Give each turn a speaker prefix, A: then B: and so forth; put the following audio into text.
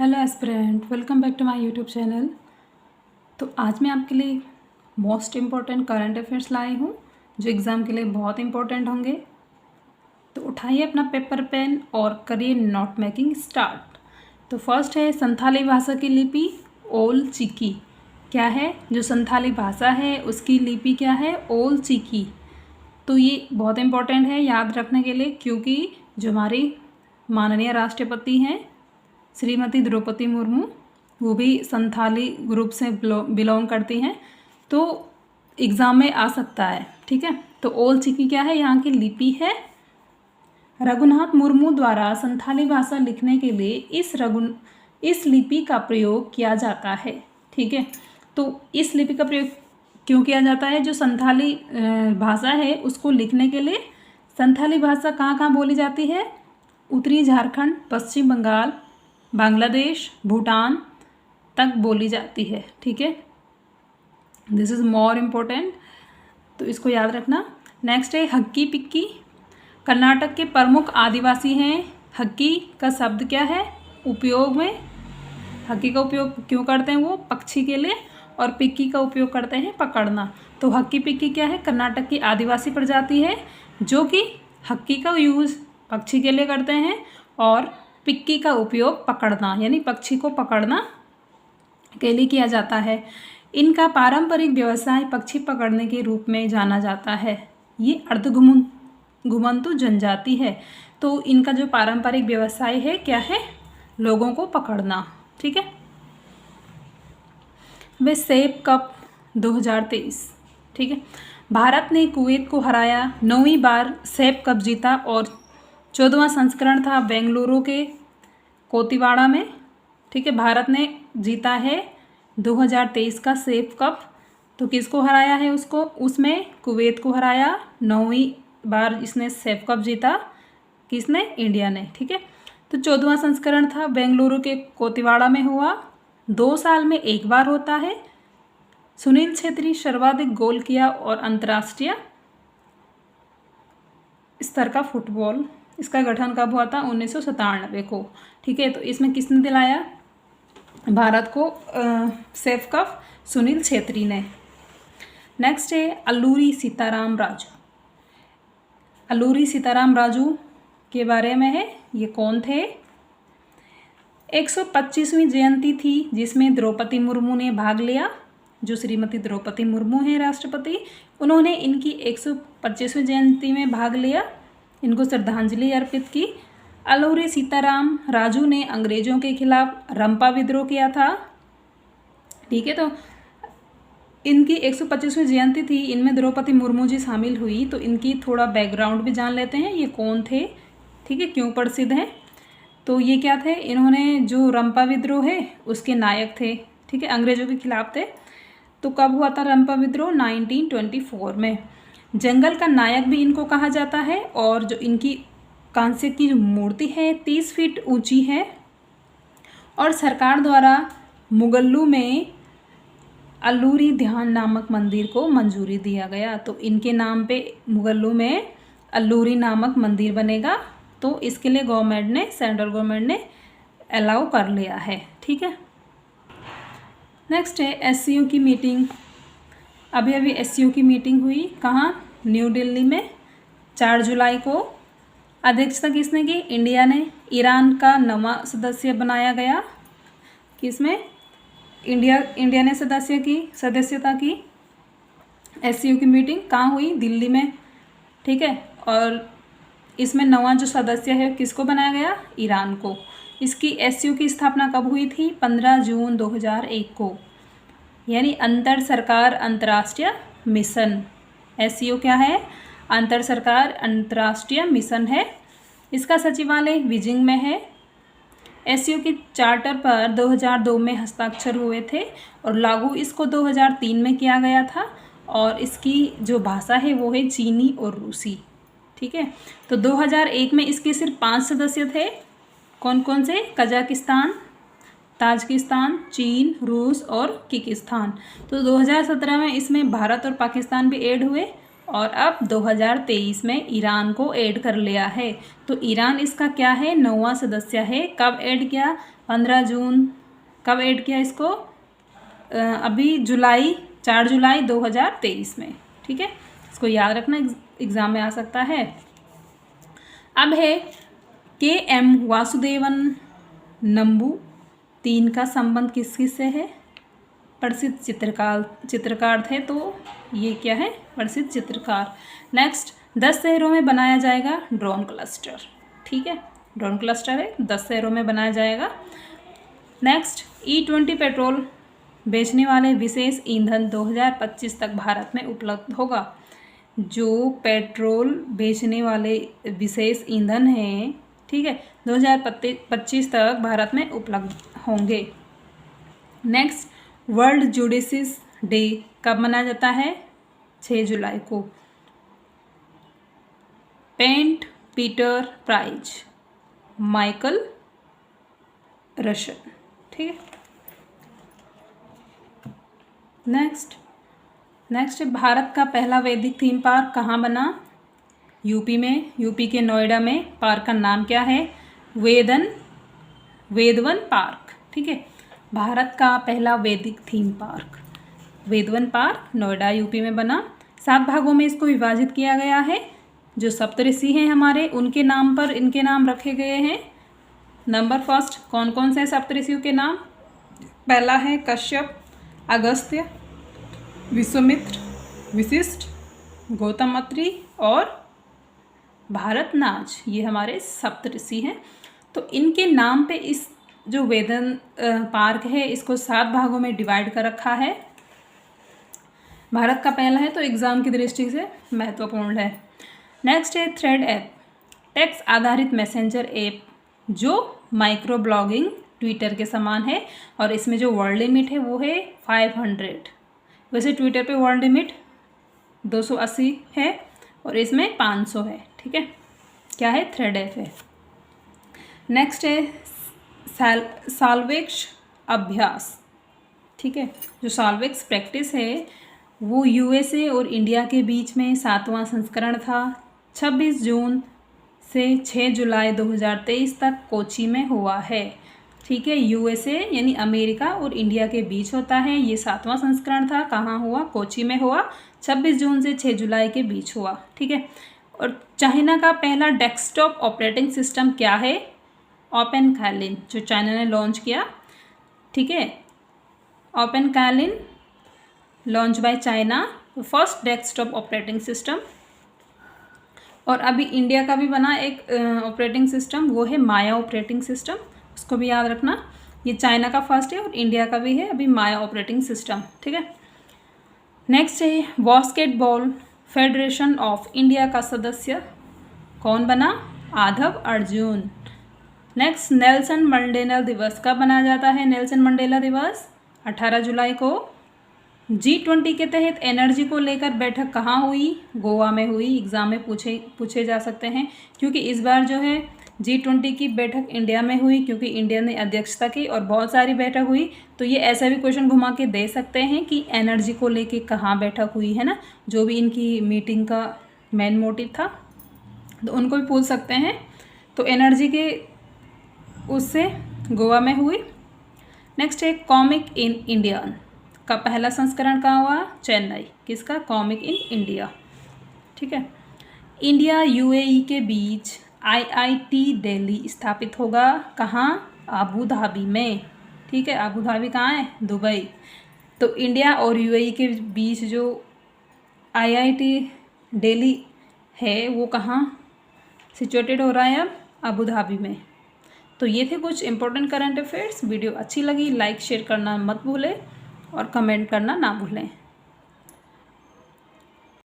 A: Hello aspirant, welcome back to my YouTube channel. तो आज मैं आपके लिए मोस्ट इम्पॉर्टेंट करंट अफेयर्स लाई हूँ जो एग्ज़ाम के लिए बहुत इम्पोर्टेंट होंगे। तो उठाइए अपना पेपर पेन और करिए नोट मेकिंग स्टार्ट। तो फर्स्ट है संथाली भाषा की लिपि ओल चिकी। क्या है? जो संथाली भाषा है उसकी लिपि क्या है? ओल चिकी। तो ये बहुत इम्पोर्टेंट है याद रखने के लिए, क्योंकि जो हमारी माननीय राष्ट्रपति हैं श्रीमती द्रौपदी मुर्मू, वो भी संथाली ग्रुप से बिलोंग करती हैं, तो एग्ज़ाम में आ सकता है। ठीक है, तो ओल चिकी क्या है? यहाँ की लिपि है। रघुनाथ मुर्मू द्वारा संथाली भाषा लिखने के लिए इस लिपि का प्रयोग किया जाता है। ठीक है, तो इस लिपि का प्रयोग क्यों किया जाता है? जो संथाली भाषा है उसको लिखने के लिए संथाली भाषा कहाँ कहाँ बोली जाती है? उत्तरी झारखंड, पश्चिम बंगाल, बांग्लादेश, भूटान तक बोली जाती है। ठीक है, दिस इज़ मोर इम्पोर्टेंट, तो इसको याद रखना। नेक्स्ट है हक्की पिक्की। कर्नाटक के प्रमुख आदिवासी हैं। हक्की का शब्द क्या है उपयोग में? हक्की का उपयोग क्यों करते हैं? वो पक्षी के लिए, और पिक्की का उपयोग करते हैं पकड़ना। तो हक्की पिक्की क्या है? कर्नाटक की आदिवासी प्रजाति है जो कि हक्की का यूज़ पक्षी के लिए करते हैं और पिक्की का उपयोग पकड़ना यानी पक्षी को पकड़ना के लिए किया जाता है। इनका पारंपरिक व्यवसाय पक्षी पकड़ने के रूप में जाना जाता है। ये घुमंतु जनजाति है, तो इनका जो पारंपरिक व्यवसाय है क्या है? लोगों को पकड़ना। ठीक है, वे सेब कप 2023। ठीक है, भारत ने कुवैत को हराया, 9वीं बार सेब कप जीता और 14वां संस्करण था बेंगलुरु के कोतिवाड़ा में। ठीक है, भारत ने जीता है 2023 का सेब कप। तो किसको हराया है? उसमें कुवैत को हराया। 9वीं बार इसने सेब कप जीता। किसने? इंडिया ने। ठीक है, तो 14वां संस्करण था बेंगलुरु के कोतिवाड़ा में हुआ। 2 साल में एक बार होता है। सुनील छेत्री सर्वाधिक गोल किया और अंतर्राष्ट्रीय स्तर का फुटबॉल, इसका गठन कब हुआ था? 1997 को। ठीक है, तो इसमें किसने दिलाया भारत को सेब कप? सुनील छेत्री ने। नेक्स्ट है अल्लूरी सीताराम राजू। अल्लूरी सीताराम राजू के बारे में है। ये कौन थे? 125वीं जयंती थी जिसमें द्रौपदी मुर्मू ने भाग लिया। जो श्रीमती द्रौपदी मुर्मू हैं राष्ट्रपति, उन्होंने इनकी 125वीं जयंती में भाग लिया, इनको श्रद्धांजलि अर्पित की। अल्लूरी सीताराम राजू ने अंग्रेजों के खिलाफ रंपा विद्रोह किया था। ठीक है, तो इनकी 125वीं जयंती थी, इनमें द्रौपदी मुर्मू जी शामिल हुई। तो इनकी थोड़ा बैकग्राउंड भी जान लेते हैं, ये कौन थे, ठीक है, क्यों प्रसिद्ध हैं। तो ये क्या थे? इन्होंने जो रंपा विद्रोह है उसके नायक थे। ठीक है, अंग्रेजों के खिलाफ थे। तो कब हुआ था रंपा विद्रोह? 1924 में। जंगल का नायक भी इनको कहा जाता है। और जो इनकी कांस्य की जो मूर्ति है 30 फीट ऊंची है, और सरकार द्वारा मुगल्लू में अल्लूरी ध्यान नामक मंदिर को मंजूरी दिया गया। तो इनके नाम पे मुगल्लू में अल्लूरी नामक मंदिर बनेगा। तो इसके लिए गवर्नमेंट ने, सेंट्रल गवर्नमेंट ने अलाउ कर लिया है। ठीक है, नेक्स्ट है एससीओ की मीटिंग। अभी एससीओ की मीटिंग हुई। कहाँ? न्यू दिल्ली में 4 जुलाई को। अध्यक्षता किसने की? इंडिया ने। ईरान का 9वां सदस्य बनाया गया। किसमें? इंडिया ने सदस्यता की। एससीओ की मीटिंग कहाँ हुई? दिल्ली में। ठीक है, और इसमें 9वां जो सदस्य है किसको बनाया गया? ईरान को। इसकी एससीओ की स्थापना कब हुई थी? 15 जून 2001 को, यानी अंतर सरकार अंतर्राष्ट्रीय मिशन। एससीओ क्या है? अंतर सरकार अंतर्राष्ट्रीय मिशन है। इसका सचिवालय बीजिंग में है। एससीओ के चार्टर पर 2002 में हस्ताक्षर हुए थे और लागू इसको 2003 में किया गया था। और इसकी जो भाषा है वो है चीनी और रूसी। ठीक है, तो 2001 में इसके सिर्फ 5 सदस्य थे। कौन कौन से? कजाकिस्तान, ताजिकिस्तान, चीन, रूस और किर्गिस्तान। तो 2017 में इसमें भारत और पाकिस्तान भी ऐड हुए और अब 2023 में ईरान को ऐड कर लिया है। तो ईरान इसका क्या है, 9वां सदस्य है। कब ऐड किया, 15 जून। कब ऐड किया इसको, अभी 4 जुलाई 2023 में। ठीक है, इसको याद रखना, एग्ज़ाम में आ सकता है। अब है KM वासुदेवन नंबू 3 का संबंध किस किस से है, प्रसिद्ध चित्रकार थे, तो ये क्या है, प्रसिद्ध चित्रकार। नेक्स्ट, 10 शहरों में बनाया जाएगा ड्रोन क्लस्टर। ठीक है, ड्रोन क्लस्टर है, 10 शहरों में बनाया जाएगा। नेक्स्ट, E20 पेट्रोल बेचने वाले विशेष ईंधन 2025 तक भारत में उपलब्ध होगा। जो पेट्रोल बेचने वाले विशेष ईंधन हैं, ठीक है, 2025 तक भारत में उपलब्ध होंगे। नेक्स्ट, वर्ल्ड जुडिशियस डे कब मनाया जाता है, 6 जुलाई को। PEN Pinter prize, Michael Rosen. ठीक है, नेक्स्ट भारत का पहला वैदिक थीम पार्क कहाँ बना, यूपी में, यूपी के नोएडा में। पार्क का नाम क्या है, वेदवन पार्क। ठीक है, भारत का पहला वैदिक theme park Vedvan park Noida UP में बना। 7 भागों में इसको विभाजित किया गया है। जो सप्तऋषि हैं हमारे, उनके नाम पर इनके नाम रखे गए हैं। नंबर फर्स्ट, कौन कौन से सप्तऋषियों के नाम, पहला है कश्यप, अगस्त्य, विश्वामित्र, वशिष्ठ, गौतम अत्रि और भारतनाज। ये हमारे सप्तऋषि हैं। तो इनके नाम पे इस जो वेदन पार्क है, इसको 7 भागों में डिवाइड कर रखा है। भारत का पहला है, तो एग्ज़ाम की दृष्टि से महत्वपूर्ण है। नेक्स्ट है थ्रेड ऐप, टेक्स्ट आधारित मैसेंजर ऐप जो माइक्रो ब्लॉगिंग ट्विटर के समान है, और इसमें जो वर्ड लिमिट है वो है 500। वैसे ट्विटर पे वर्ड लिमिट 280 है और इसमें 500 है। ठीक है, क्या है, थ्रेड ऐप है। नेक्स्ट है सॉल्वेक्स अभ्यास। ठीक है, जो सॉल्वेक्स प्रैक्टिस है वो USA और इंडिया के बीच में 7वां संस्करण था। 26 जून से 6 जुलाई 2023 तक कोची में हुआ है। ठीक है, USA यानी अमेरिका और इंडिया के बीच होता है। ये 7वां संस्करण था। कहाँ हुआ, कोची में हुआ। 26 जून से 6 जुलाई के बीच हुआ। ठीक है, और चाइना का पहला डेस्कटॉप ऑपरेटिंग सिस्टम क्या है, ओपन कैलिन, जो चाइना ने लॉन्च किया। ठीक है, open Kaelin launch by China, first desktop operating system. और अभी इंडिया का भी बना एक ऑपरेटिंग सिस्टम, वो है माया ऑपरेटिंग सिस्टम, उसको भी याद रखना। ये चाइना का फर्स्ट है और इंडिया का भी है अभी माया ऑपरेटिंग सिस्टम। ठीक है, नेक्स्ट है बास्केटबॉल फेडरेशन ऑफ इंडिया का सदस्य कौन बना, Adhav Arjun. Next, Nelson Mandela दिवस कब मनाया जाता है, नेल्सन मंडेला दिवस 18 जुलाई को। G20 के तहत एनर्जी को लेकर बैठक कहाँ हुई, गोवा में हुई। एग्ज़ाम में पूछे जा सकते हैं, क्योंकि इस बार जो है G20 की बैठक इंडिया में हुई, क्योंकि इंडिया ने अध्यक्षता की और बहुत सारी बैठक हुई। तो ये ऐसा भी क्वेश्चन घुमा के दे सकते हैं कि एनर्जी को लेके कहाँ बैठक हुई है ना, जो भी इनकी मीटिंग का मेन मोटिव था, तो उनको भी पूछ सकते हैं। तो एनर्जी के उससे गोवा में हुई। नेक्स्ट है कॉमिक इन इंडिया का पहला संस्करण कहाँ हुआ, चेन्नई। किसका, कॉमिक इन इंडिया। ठीक है, इंडिया UAE के बीच IIT दिल्ली स्थापित होगा, कहाँ, अबू धाबी में। ठीक है, अबू धाबी कहाँ है, दुबई। तो इंडिया और UAE के बीच जो IIT दिल्ली है वो कहाँ सिचुएटेड हो रहा है, अब अबू धाबी में। तो ये थे कुछ इंपॉर्टेंट करंट अफेयर्स। वीडियो अच्छी लगी लाइक शेयर करना मत भूलें और कमेंट करना ना भूलें।